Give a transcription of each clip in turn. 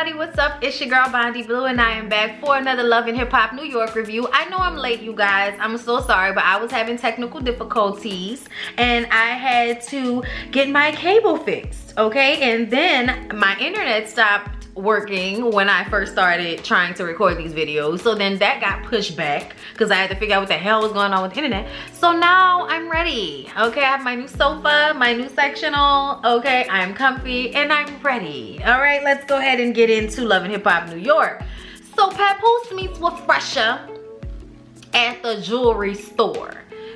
everybody, what's up? It's your girl Bondy Blue and I am back for another Love and Hip Hop New York review. I know I'm late, you guys. I'm so sorry, but I was having technical difficulties and I had to get my cable fixed, okay? And then my internet stopped working when I first started trying to record these videos, so then that got pushed back because I had to figure out what the hell was going on with the internet. So now I'm ready, okay? I have my new sofa, my new sectional, okay? I'm comfy and I'm ready. All right, let's go ahead and get into Love and Hip Hop New York. So Papoose meets with Fresha at the jewelry store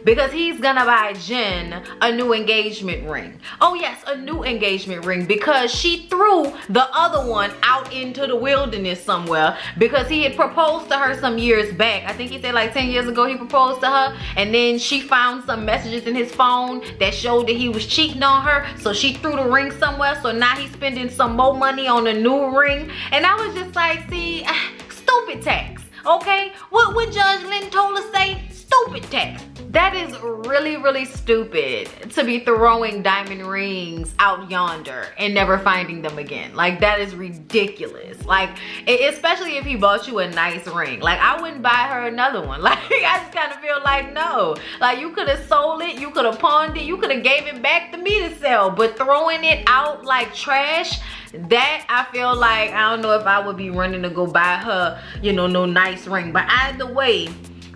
because he's gonna buy Jen a new engagement ring. Oh yes, a new engagement ring, because she threw the other one out into the wilderness somewhere because he had proposed to her some years back. I think he said like 10 years ago he proposed to her, and then she found some messages in his phone that showed that he was cheating on her, so she threw the ring somewhere. So now he's spending some more money on a new ring. And I was just like, see, stupid tax, okay? What would Judge Lynn told us say? Stupid tax. That is really stupid to be throwing diamond rings out yonder and never finding them again. Like, that is ridiculous. Like, especially if he bought you a nice ring. Like, I wouldn't buy her another one. Like, I just kind of feel like, no. Like, you could have sold it, you could have pawned it, you could have gave it back to me to sell. But throwing it out like trash, that I feel like, I don't know if I would be running to go buy her, you know, no nice ring. But either way,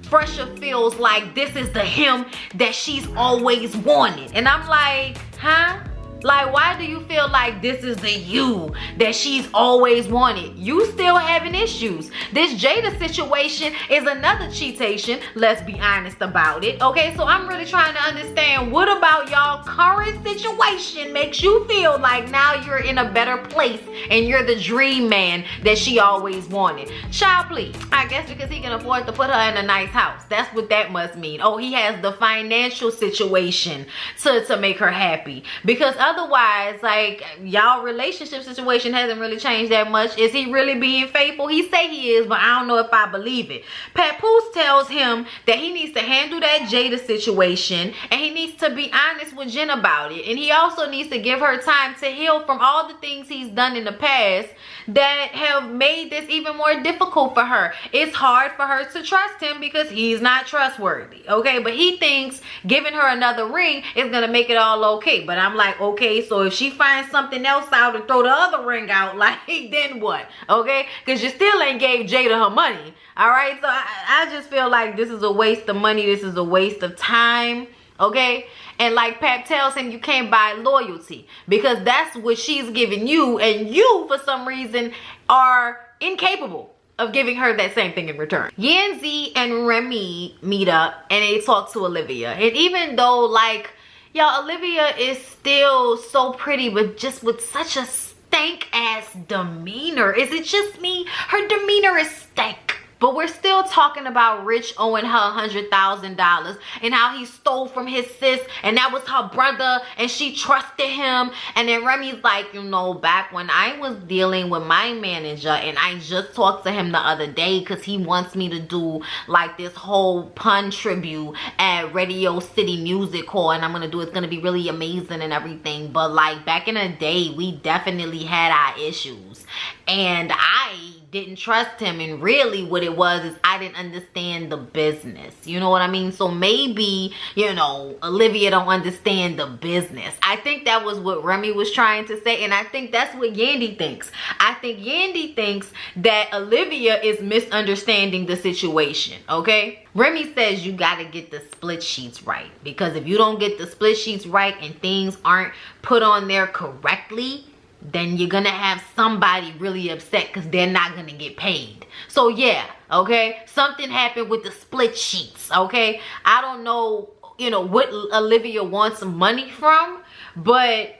Fresha feels like this is the him that she's always wanted. And I'm like, huh? Like, why do you feel like this is the you that she's always wanted? You still having issues. This Jada situation is another cheatation. Let's be honest about it. Okay, so I'm really trying to understand, what about y'all current situation makes you feel like now you're in a better place and you're the dream man that she always wanted? Child, please. I guess because he can afford to put her in a nice house. That's what that must mean. Oh, he has the financial situation to make her happy. Because otherwise, like, y'all relationship situation hasn't really changed that much. Is he really being faithful? He say he is, but I don't know if I believe it. Papoose tells him that he needs to handle that Jada situation and he needs to be honest with Jen about it. And he also needs to give her time to heal from all the things he's done in the past that have made this even more difficult for her. It's hard for her to trust him because he's not trustworthy, okay? But he thinks giving her another ring is gonna make it all okay. But I'm like, okay, so if she finds something else out and throw the other ring out, like, then what? Okay, because you still ain't gave Jada her money. All right, so I just feel like this is a waste of money. This is a waste of time. Okay, and like Pap tells him, you can't buy loyalty because that's what she's giving you, and you for some reason are incapable of giving her that same thing in return. Yanzi and Remy meet up and they talk to Olivia, and even though, like, y'all, Olivia is still so pretty, but just with such a stank ass demeanor. Is it just me? Her demeanor is stank. But we're still talking about Rich owing her $100,000 and how he stole from his sis, and that was her brother and she trusted him. And then Remy's like, you know, back when I was dealing with my manager and I just talked to him the other day because he wants me to do like this whole pun tribute at Radio City Music Hall, and I'm gonna do, it's gonna be really amazing and everything. But like back in the day, we definitely had our issues and I didn't trust him, and really what it was is I didn't understand the business. You know what I mean? So maybe, you know, Olivia don't understand the business. I think that was what Remy was trying to say, and I think that's what Yandy thinks. I think Yandy thinks that Olivia is misunderstanding the situation, okay? Remy says you gotta get the split sheets right, because if you don't get the split sheets right and things aren't put on there correctly, then you're gonna have somebody really upset because they're not gonna get paid. So yeah, okay, something happened with the split sheets, okay? I don't know, you know, what Olivia wants money from, but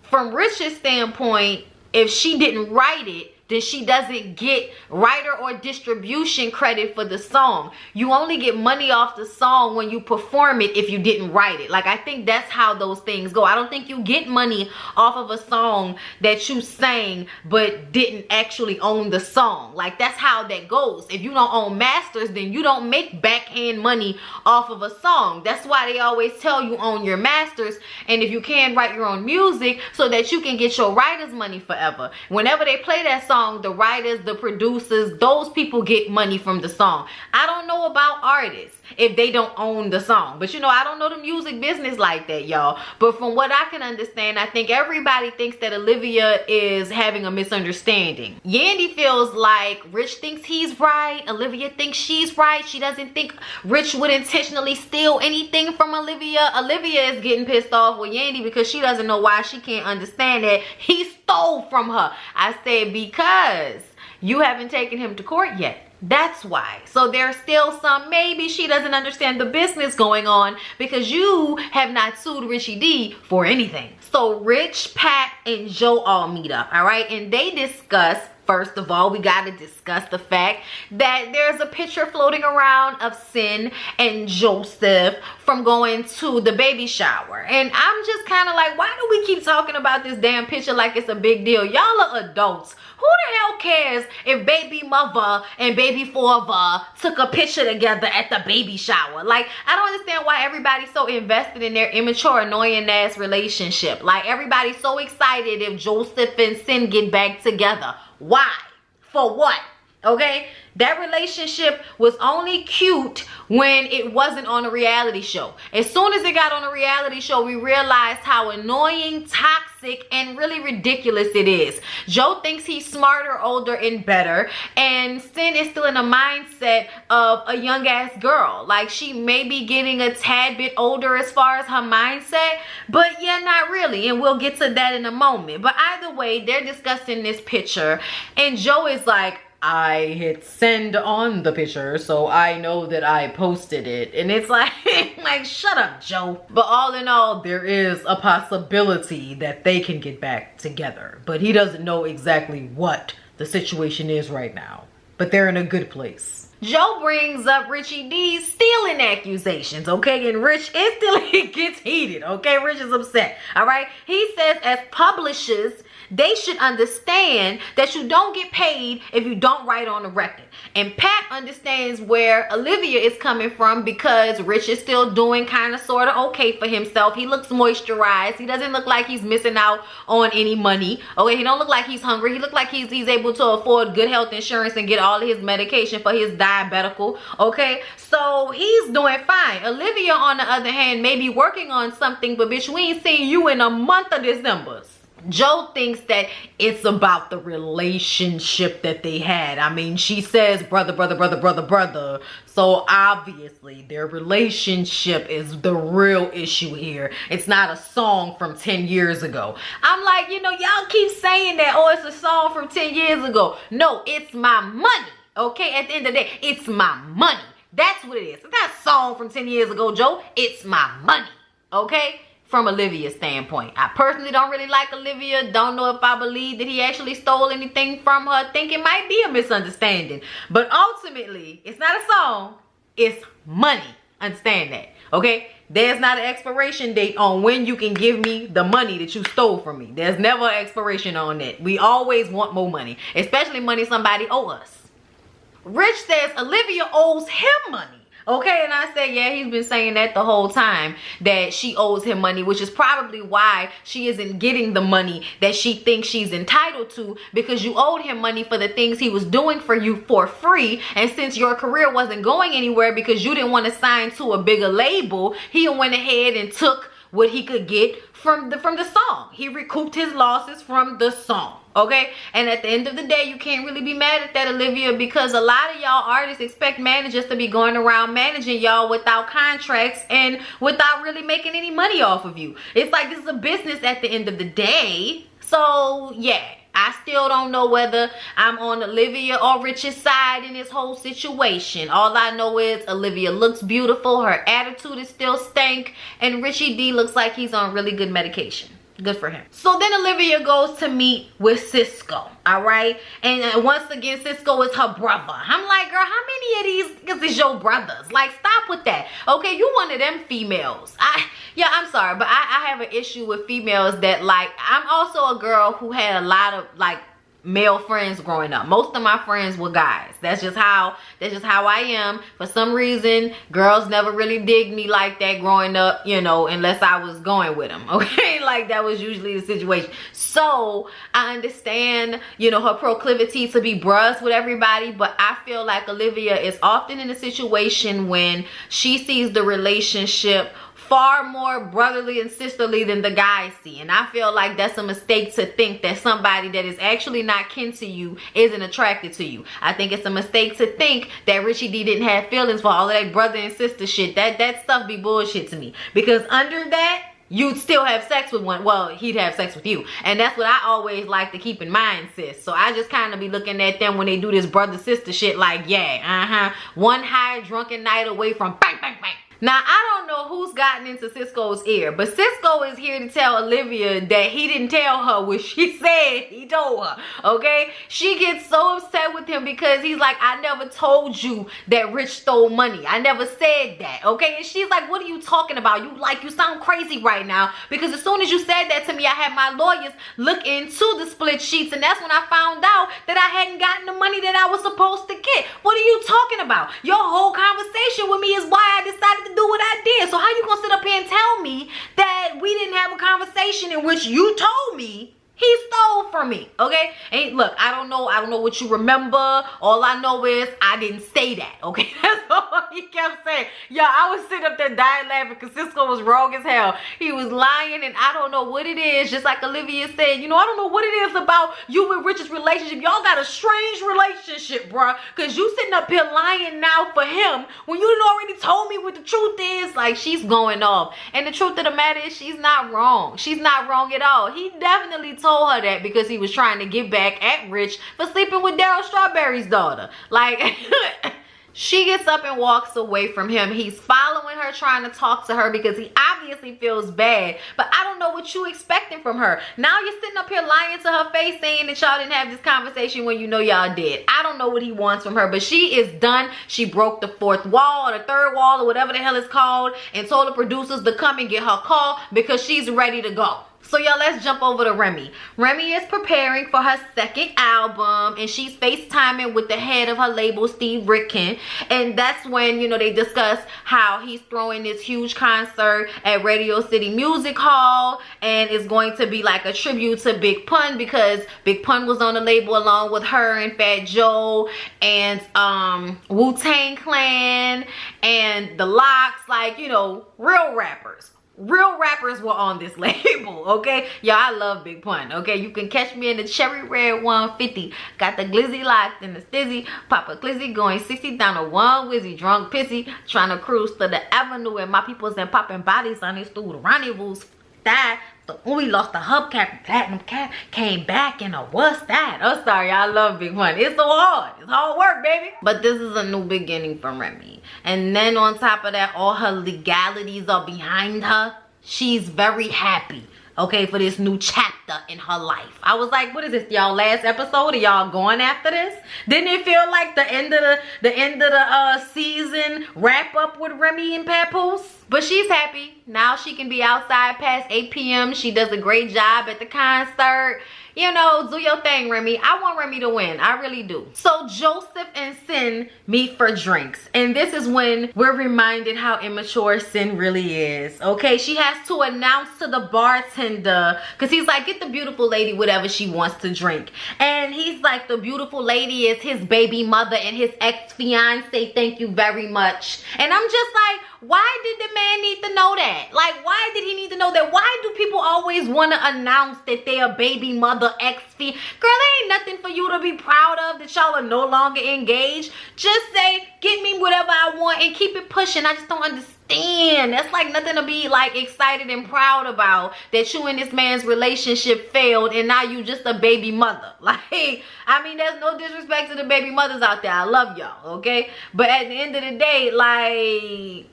from Rich's standpoint, if she didn't write it, then she doesn't get writer or distribution credit for the song. You only get money off the song when you perform it if you didn't write it. Like, I think that's how those things go. I don't think you get money off of a song that you sang but didn't actually own the song. Like, that's how that goes. If you don't own masters, then you don't make backhand money off of a song. That's why they always tell you own your masters, and if you can, write your own music so that you can get your writer's money forever. Whenever they play that song song, the writers, the producers, those people get money from the song. I don't know about artists if they don't own the song, but you know, I don't know the music business like that, y'all. But from what I can understand, I think everybody thinks that Olivia is having a misunderstanding. Yandy feels like Rich thinks he's right, Olivia thinks she's right. She doesn't think Rich would intentionally steal anything from Olivia. Olivia is getting pissed off with Yandy because she doesn't know why she can't understand that he stole from her. I said, because you haven't taken him to court yet. That's why. So there's still some, maybe she doesn't understand the business going on because you have not sued Richie D for anything. So Rich, Pat, and Joe all meet up, all right? And they discuss, first of all, we got to discuss the fact that there's a picture floating around of Sin and Joseph from going to the baby shower. And I'm just kind of like, why do we keep talking about this damn picture like it's a big deal? Y'all are adults. Who the hell cares if baby mother and baby father took a picture together at the baby shower? Like, I don't understand why everybody's so invested in their immature, annoying ass relationship. Like, everybody's so excited if Joseph and Sin get back together. Why? For what? Okay? That relationship was only cute when it wasn't on a reality show. As soon as it got on a reality show, we realized how annoying, toxic, and really ridiculous it is. Joe thinks he's smarter, older, and better, and Sin is still in a mindset of a young ass girl. Like, she may be getting a tad bit older as far as her mindset, but yeah, not really, and we'll get to that in a moment. But either way, they're discussing this picture, and Joe is like, I hit send on the picture, so I know that I posted it. And it's like, like, shut up, Joe. But all in all, there is a possibility that they can get back together. But he doesn't know exactly what the situation is right now. But they're in a good place. Joe brings up Richie D's stealing accusations, okay? And Rich instantly gets heated, okay? Rich is upset, all right? He says as publishers, they should understand that you don't get paid if you don't write on the record. And Pat understands where Olivia is coming from because Rich is still doing kind of sort of okay for himself. He looks moisturized. He doesn't look like he's missing out on any money. Okay, he don't look like he's hungry. He looks like he's able to afford good health insurance and get all of his medication for his diabetical. Okay, so he's doing fine. Olivia, on the other hand, may be working on something, but bitch, we ain't seen you in a month of December. Joe thinks that it's about the relationship that they had. I mean, she says brother, brother, brother, brother, brother. So obviously their relationship is the real issue here. It's not a song from 10 years ago. I'm like, you know, y'all keep saying that, oh, it's a song from 10 years ago. No, it's my money. Okay, at the end of the day, it's my money. That's what it is. It's not a song from 10 years ago, Joe. It's my money. Okay? From Olivia's standpoint. I personally don't really like Olivia. Don't know if I believe that he actually stole anything from her. Think it might be a misunderstanding. But ultimately, it's not a song. It's money. Understand that. Okay? There's not an expiration date on when you can give me the money that you stole from me. There's never an expiration on that. We always want more money. Especially money somebody owes us. Rich says Olivia owes him money. Okay, and I said, yeah, he's been saying that the whole time, that she owes him money, which is probably why she isn't getting the money that she thinks she's entitled to, because you owed him money for the things he was doing for you for free. And since your career wasn't going anywhere because you didn't want to sign to a bigger label, he went ahead and took what he could get from the song. He recouped his losses from the song. Okay, and at the end of the day, you can't really be mad at that, Olivia, because a lot of y'all artists expect managers to be going around managing y'all without contracts and without really making any money off of you. It's like this is a business at the end of the day. So yeah, I still don't know whether I'm on Olivia or Rich's side in this whole situation. All I know is Olivia looks beautiful, her attitude is still stank, and Richie D looks like he's on really good medication. Good for him. So then Olivia goes to meet with Cisco, all right? And once again, Cisco is her brother. I'm like, girl, how many of these is your brothers? Like, stop with that. Okay, you one of them females. Yeah, I'm sorry, but I have an issue with females that, like, I'm also a girl who had a lot of, like, male friends growing up. Most of my friends were guys. That's just how I am. For some reason, girls never really digged me like that growing up, you know, unless I was going with them. Okay, like that was usually the situation. So I understand, you know, her proclivity to be bruhs with everybody, but I feel like Olivia is often in a situation when she sees the relationship far more brotherly and sisterly than the guys see, and I feel like that's a mistake to think that somebody that is actually not kin to you isn't attracted to you. I think it's a mistake to think that Richie D didn't have feelings for all of that brother and sister shit. That stuff be bullshit to me, because under that you'd still have sex with one. Well, he'd have sex with you, and that's what I always like to keep in mind, sis. So I just kind of be looking at them when they do this brother sister shit like, yeah, one high drunken night away from bang bang bang. Now, I don't know who's gotten into Cisco's ear, but Cisco is here to tell Olivia that he didn't tell her what she said he told her, okay? She gets so upset with him because he's like, I never told you that Rich stole money. I never said that, okay? And she's like, what are you talking about? You sound crazy right now, because as soon as you said that to me, I had my lawyers look into the split sheets, and that's when I found out that I hadn't gotten the money that I was supposed to get. What are you talking about? Your whole conversation with me is why I decided to do what I did. So how you gonna sit up here and tell me that we didn't have a conversation in which you told me he stole from me? Okay, and look, I don't know what you remember. All I know is I didn't say that. Okay, that's all he kept saying. Yeah, I was sitting up there dying laughing because Cisco was wrong as hell. He was lying, and I don't know what it is. Just like Olivia said, you know, I don't know what it is about you and Rich's relationship. Y'all got a strange relationship, bruh, because you sitting up here lying now for him when you done already told me what the truth is. Like, she's going off, and the truth of the matter is she's not wrong. She's not wrong at all. He definitely told her that because he was trying to get back at Rich for sleeping with Daryl Strawberry's daughter. Like, she gets up and walks away from him. He's following her, trying to talk to her because he obviously feels bad. But I don't know what you expecting from her. Now you're sitting up here lying to her face saying that y'all didn't have this conversation when you know y'all did. I don't know what he wants from her, but she is done. She broke the fourth wall or the third wall or whatever the hell it's called and told the producers to come and get her call because she's ready to go. So y'all, let's jump over to Remy. Remy is preparing for her second album, and she's FaceTiming with the head of her label, Steve Ritkin. And that's when, you know, they discuss how he's throwing this huge concert at Radio City Music Hall, and it's going to be like a tribute to Big Pun because Big Pun was on the label along with her and Fat Joe and Wu-Tang Clan and the Lox, like, you know, real rappers. Real rappers were on this label, okay? Y'all, I love Big Pun, okay? You can catch me in the cherry red 150. Got the glizzy locked in the stizzy. Papa Glizzy going 60 down to one wizzy. Drunk pissy. Trying to cruise to the avenue and my peoples and popping bodies on these through the rendezvous. That we lost the hubcap, platinum cap, came back, and what's that? Oh, sorry, I love Big Pun. It's so hard. It's hard work, baby. But this is a new beginning for Remy. And then on top of that, all her legalities are behind her. She's very happy, okay, for this new chapter in her life. I was like, what is this, y'all last episode? Are y'all going after this? Didn't it feel like the end of the season wrap up with Remy and Papoose? But she's happy. Now she can be outside past 8 p.m. She does a great job at the concert. You know, do your thing, Remy. I want Remy to win. I really do. So Joseph and Sin meet for drinks. And this is when we're reminded how immature Sin really is. Okay, she has to announce to the bartender, because he's like, get the beautiful lady whatever she wants to drink. And he's like, the beautiful lady is his baby mother and his ex-fiance. Thank you very much. And I'm just like, why did the man need to know that? Like, why did he need to know that? Why do people always want to announce that they are baby mother, ex-fi? Girl, there ain't nothing for you to be proud of that y'all are no longer engaged. Just say, get me whatever I want and keep it pushing. I just don't understand. That's like nothing to be like excited and proud about, that you and this man's relationship failed and now you just a baby mother. Like, I mean, there's no disrespect to the baby mothers out there. I love y'all, okay? But at the end of the day, like,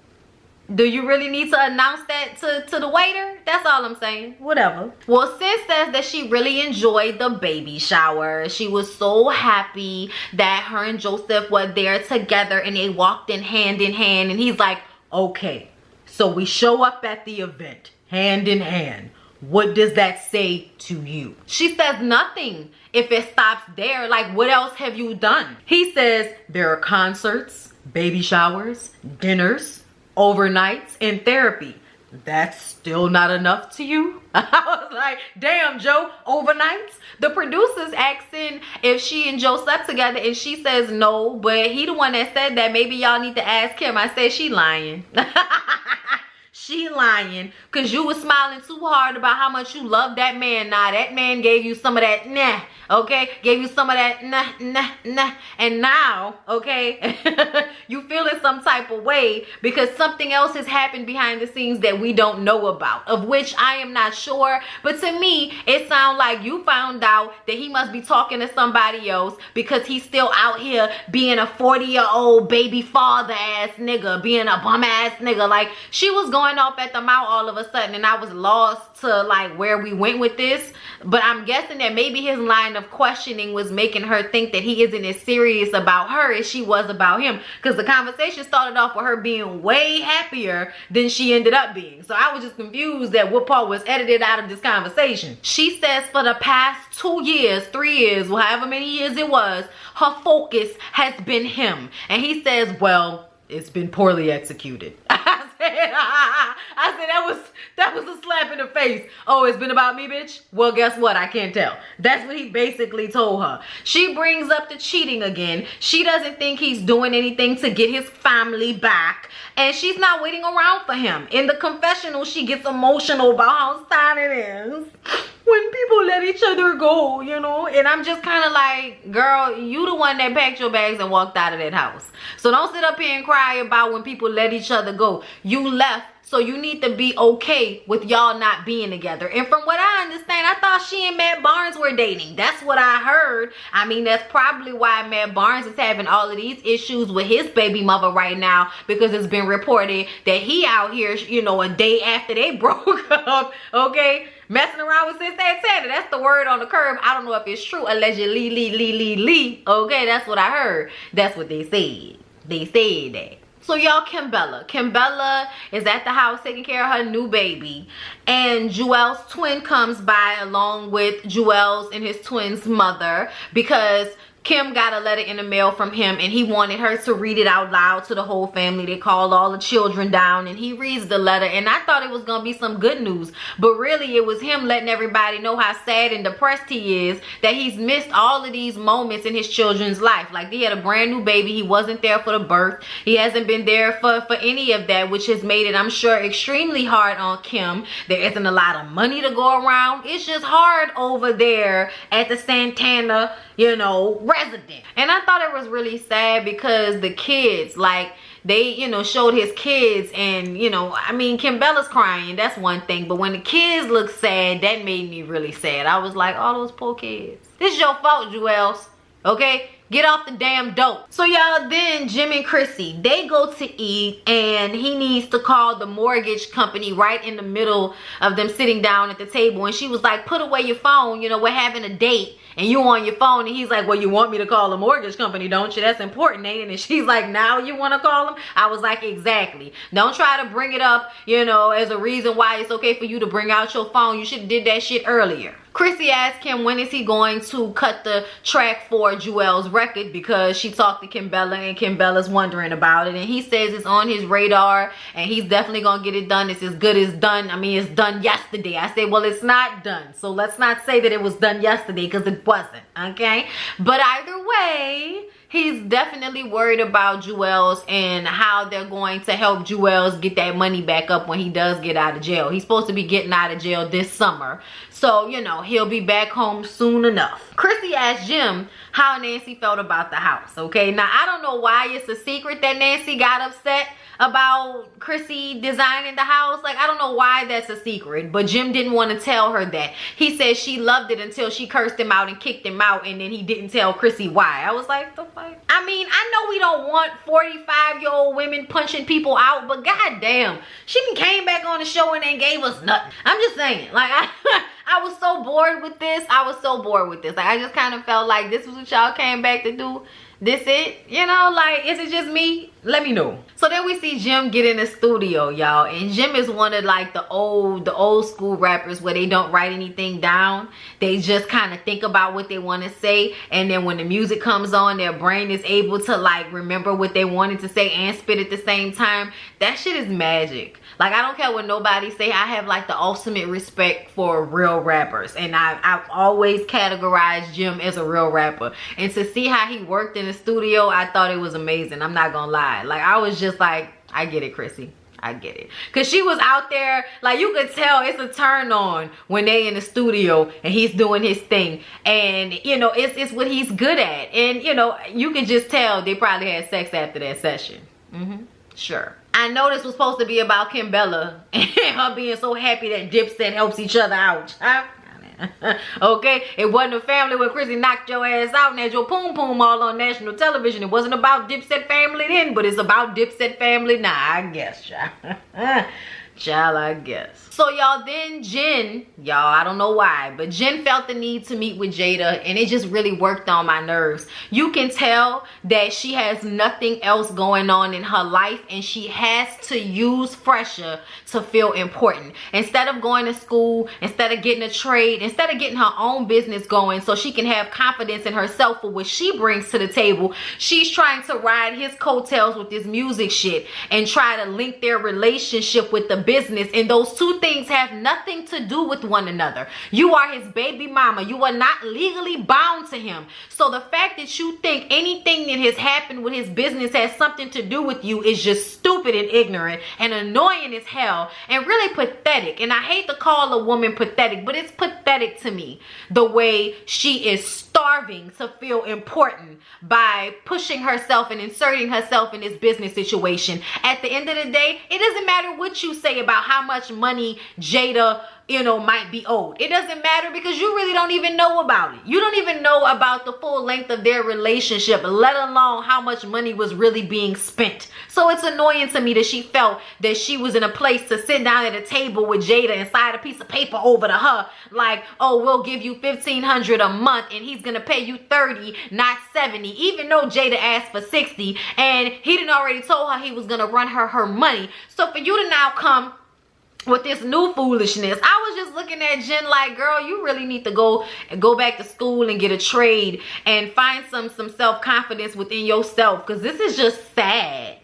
do you really need to announce that to the waiter? That's all I'm saying. Whatever. Well, Sis says that she really enjoyed the baby shower. She was so happy that her and Joseph were there together and they walked in hand. And he's like, okay, so we show up at the event hand in hand. What does that say to you? She says nothing. If it stops there, like what else have you done? He says there are concerts, baby showers, dinners, overnights, and therapy. That's still not enough to you? I was like, damn, Joe, overnights? The producer's asking if she and Joe slept together, and she says no, but he the one that said that. Maybe y'all need to ask him. I said she lying. She lying because you was smiling too hard about how much you love that man. Nah, that man gave you some of that nah, okay? Gave you some of that nah. And now, okay, you feeling some type of way because something else has happened behind the scenes that we don't know about, of which I am not sure. But to me, it sounds like you found out that he must be talking to somebody else because he's still out here being a 40-year-old baby father ass nigga, being a bum ass nigga. Like, she was going off at the mouth all of a sudden, and I was lost to like where we went with this. But I'm guessing that maybe his line of questioning was making her think that he isn't as serious about her as she was about him, because the conversation started off with her being way happier than she ended up being. So I was just confused at what part was edited out of this conversation. She says for the past 2 years, 3 years, well, however many years it was, her focus has been him. And he says, well, it's been poorly executed. I said that was a slap in the face. Oh, it's been about me, bitch? Well, guess what? I can't tell. That's what he basically told her. She brings up the cheating again. She doesn't think he's doing anything to get his family back, and she's not waiting around for him. In the confessional, she gets emotional about how sad it is when people let each other go, you know? And I'm just kind of like, girl, you the one that packed your bags and walked out of that house. So don't sit up here and cry about when people let each other go. You left, so you need to be okay with y'all not being together. And from what I understand, I thought she and Matt Barnes were dating. That's what I heard. I mean, that's probably why Matt Barnes is having all of these issues with his baby mother right now, because it's been reported that he out here, you know, a day after they broke up, okay, messing around with Sis Santana. That's the word on the curb. I don't know if it's true. Allegedly, okay, that's what I heard. That's what they said. They said that. So y'all, Kimbella is at the house taking care of her new baby, and Joel's twin comes by along with Joel's and his twin's mother, because Kim got a letter in the mail from him and he wanted her to read it out loud to the whole family. They called all the children down and he reads the letter, and I thought it was gonna be some good news, but really it was him letting everybody know how sad and depressed he is, that he's missed all of these moments in his children's life. Like, they had a brand new baby, he wasn't there for the birth, he hasn't been there for any of that, which has made it, I'm sure, extremely hard on Kim. There isn't a lot of money to go around. It's just hard over there at the Santana, you know, resident. And I thought it was really sad because the kids, like, they, you know, showed his kids, and, you know, I mean, Kimbella's crying, that's one thing, but when the kids look sad, that made me really sad. I was like, all those poor kids. This is your fault, Joels, okay? Get off the damn dope. So y'all, then Jim and Chrissy, they go to eat, and he needs to call the mortgage company right in the middle of them sitting down at the table, and she was like, put away your phone, you know, we're having a date and you on your phone. And he's like, well, you want me to call the mortgage company, don't you? That's important, ain't it? And she's like, now you want to call them? I was like, exactly. Don't try to bring it up, you know, as a reason why it's okay for you to bring out your phone. You should have did that shit earlier. Chrissy asked him when is he going to cut the track for Joel's record, because she talked to Kimbella and Kimbella's wondering about it, and he says it's on his radar and he's definitely gonna get it done. It's as good as done. I mean, it's done yesterday. I say, well, it's not done, so let's not say that it was done yesterday, because it wasn't, okay? But either way, he's definitely worried about Joel's and how they're going to help Joel's get that money back up when he does get out of jail. He's supposed to be getting out of jail this summer, so, you know, he'll be back home soon enough. Chrissy asked Jim how Nancy felt about the house, okay? Now, I don't know why it's a secret that Nancy got upset about Chrissy designing the house. Like, I don't know why that's a secret, but Jim didn't want to tell her that. He said she loved it until she cursed him out and kicked him out, and then he didn't tell Chrissy why. I was like, the fuck? I mean, I know we don't want 45-year-old women punching people out, but goddamn, she came back on the show and then gave us nothing. I'm just saying, like, I was so bored with this. I was so bored with this. Like, I just kind of felt like this was what y'all came back to do. This it? You know, like, is it just me? Let me know. So then we see Jim get in the studio, y'all. And Jim is one of like the old school rappers where they don't write anything down. They just kind of think about what they want to say. And then when the music comes on, their brain is able to like remember what they wanted to say and spit at the same time. That shit is magic. Like, I don't care what nobody say. I have like the ultimate respect for real rappers. And I've always categorized Jim as a real rapper. And to see how he worked in the studio, I thought it was amazing. I'm not gonna lie. Like, I was just like, I get it, Chrissy. I get it. Because she was out there, like, you could tell it's a turn on when they in the studio and he's doing his thing. And, you know, it's what he's good at. And, you know, you can just tell they probably had sex after that session. Sure. I know this was supposed to be about Kimbella and her being so happy that Dipset helps each other out. Okay, it wasn't a family when Chrissy knocked your ass out and had your poom poom all on national television. It wasn't about Dipset family then, but it's about Dipset family now, I guess, child. Child, I guess. So y'all, then Jen, y'all, I don't know why, but Jen felt the need to meet with Jada, and it just really worked on my nerves. You can tell that she has nothing else going on in her life, and she has to use pressure to feel important. Instead of going to school, instead of getting a trade, instead of getting her own business going so she can have confidence in herself for what she brings to the table, she's trying to ride his coattails with this music shit and try to link their relationship with the business, and those two things have nothing to do with one another. You are his baby mama. You are not legally bound to him. So the fact that you think anything that has happened with his business has something to do with you is just stupid and ignorant and annoying as hell and really pathetic. And I hate to call a woman pathetic, but it's pathetic to me the way she is starving to feel important by pushing herself and inserting herself in this business situation. At the end of the day, it doesn't matter what you say about how much money Jada, you know, might be owed. It doesn't matter because you really don't even know about it. You don't even know about the full length of their relationship, let alone how much money was really being spent. So it's annoying to me that she felt that she was in a place to sit down at a table with Jada and slide a piece of paper over to her like, oh, we'll give you $1,500 a month and he's gonna pay you $30, not $70, even though Jada asked for $60 and he done already told her he was gonna run her money. So for you to now come with this new foolishness, I was just looking at Jen like, girl, you really need to go back to school and get a trade and find some self-confidence within yourself, because this is just sad.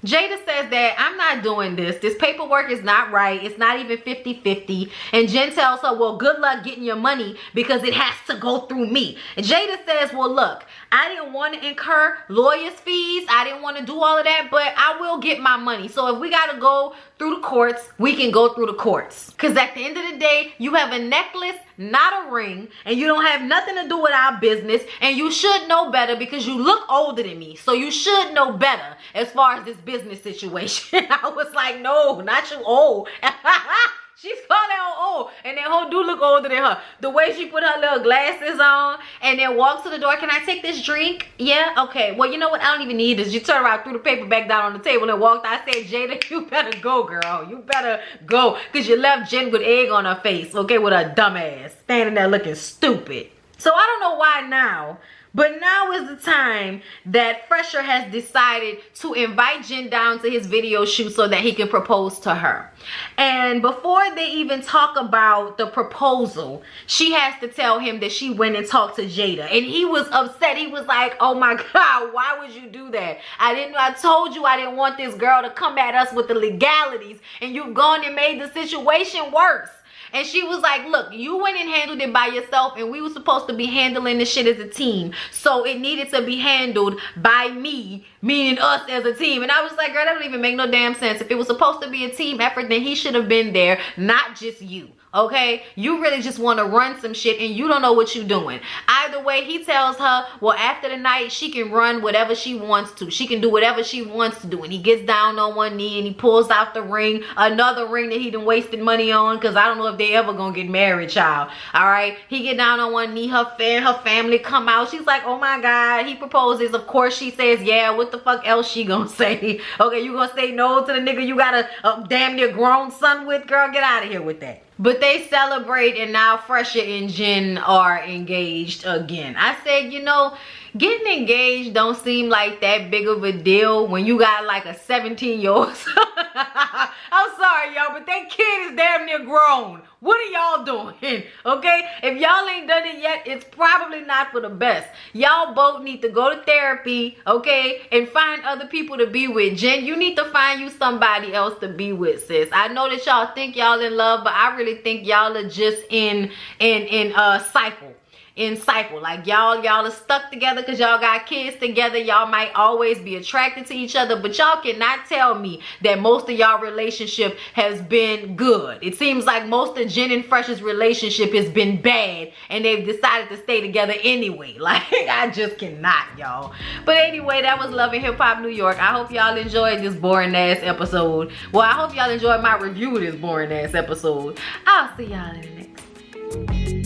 Jada says that I'm not doing this. This paperwork is not right. It's not even 50-50. And Jen tells her, well, good luck getting your money because it has to go through me. And Jada says, well, look, I didn't want to incur lawyer's fees. I didn't want to do all of that, but I will get my money. So if we got to go through the courts, we can go through the courts. Because at the end of the day, you have a necklace, not a ring, and you don't have nothing to do with our business, and you should know better because you look older than me. So you should know better as far as this business situation. I was like, no, not you old. She's called that old, and that hoe do look older than her. The way she put her little glasses on and then walks to the door. Can I take this drink? Yeah? Okay. Well, you know what? I don't even need this. You turn around, threw the paper back down on the table and walked. I said, Jada, you better go, girl. You better go. Because you left Jen with egg on her face, okay, with her dumb ass. Standing there looking stupid. So I don't know why now. But now is the time that Fresher has decided to invite Jen down to his video shoot so that he can propose to her. And before they even talk about the proposal, she has to tell him that she went and talked to Jada. And he was upset. He was like, oh my God, why would you do that? I told you I didn't want this girl to come at us with the legalities, and you've gone and made the situation worse. And she was like, look, you went and handled it by yourself, and we were supposed to be handling this shit as a team. So it needed to be handled by me, meaning us as a team. And I was like, girl, that don't even make no damn sense. If it was supposed to be a team effort, then he should have been there, not just you. Okay, you really just want to run some shit and you don't know what you're doing. Either way, he tells her, well, after the night, she can run whatever she wants to. She can do whatever she wants to do. And he gets down on one knee and he pulls out the ring, another ring that he done wasted money on, because I don't know if they ever gonna get married, child. All right, he get down on one knee, her family come out. She's like, oh my God, he proposes. Of course she says, yeah, what the fuck else she gonna say? Okay, you gonna say no to the nigga you got a damn near grown son with? Girl, get out of here with that. But they celebrate, and now Fresher and Jen are engaged again. I said, you know, getting engaged don't seem like that big of a deal when you got like a 17-year-old. I'm sorry, y'all, but that kid is damn near grown. What are y'all doing? Okay? If y'all ain't done it yet, it's probably not for the best. Y'all both need to go to therapy, okay? And find other people to be with. Jen, you need to find you somebody else to be with, sis. I know that y'all think y'all in love, but I really think y'all are just in cycle. In cycle, like y'all are stuck together because y'all got kids together. Y'all might always be attracted to each other, but y'all cannot tell me that most of y'all relationship has been good. It seems like most of Jen and Fresh's relationship has been bad, and they've decided to stay together anyway. Like, I just cannot, y'all. But anyway, that was Love and Hip Hop New York. I hope y'all enjoyed this boring ass episode. Well, I hope y'all enjoyed my review of this boring ass episode. I'll see y'all in the next.